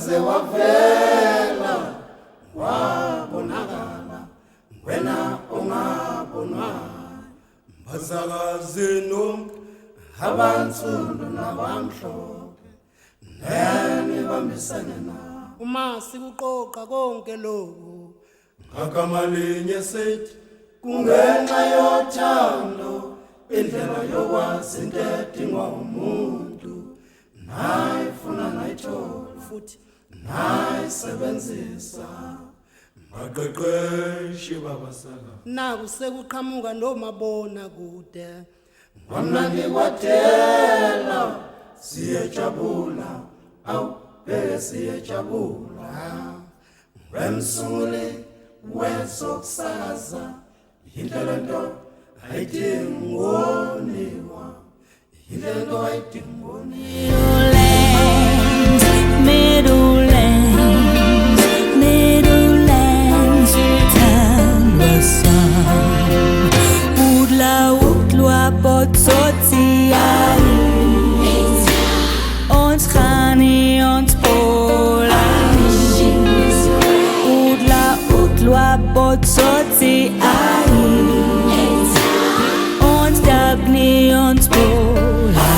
waze wavela wabonakala wena ongabonwa bazakazi nonke abansundu nabamhlophe nene bambisane na uma sikuqoqa konke lokhu ngagama linye sithi kungenxa yothando indlela yokwazi into edingwa umuntu nayifuna nayithola futhi nayisebenzisa baqeqeshi babasaka naku sekuqhamuka nomabona kude ngomnandi kwathela siyejabula awu beke siyejabula remsule wezokusaza indlela nto ayidingoniwa indlela nto ayidingoniwa Ons gaan nie ons pola Udla botsotsi ai Ons dag nie ons pola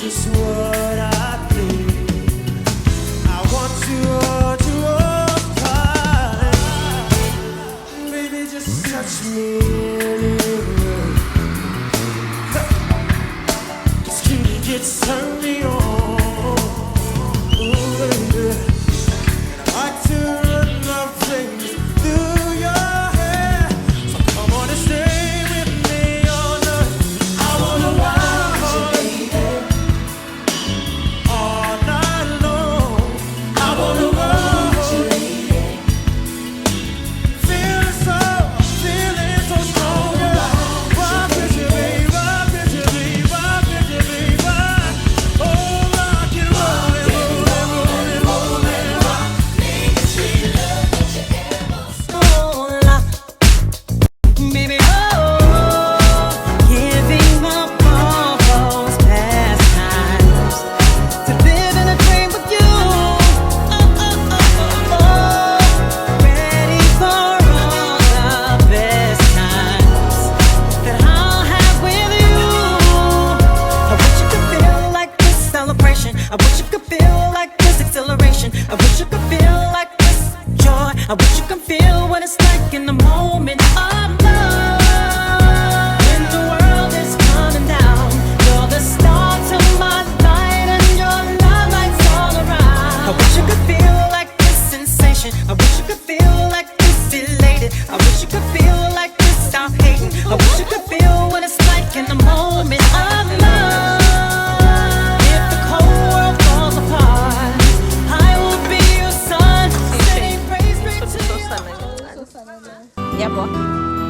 Just what I think. I want you all time. Baby, just touch me anywhere. This cutie gets turned me on. Ooh, baby. And I like to run my fingers through your hair. So come on and stay with me all night. I wanna I wish you could feel like this acceleration. I wish you could feel like this joy. I wish you could feel what it's like in the moment of love. When the world is coming down, you're the star to my light, and your love lights all around. I wish you could feel like this sensation. I wish you could feel like this elated. I wish you could feel like this out hating. I wish you could feel what it's like in the moment of love. Yeah, boy.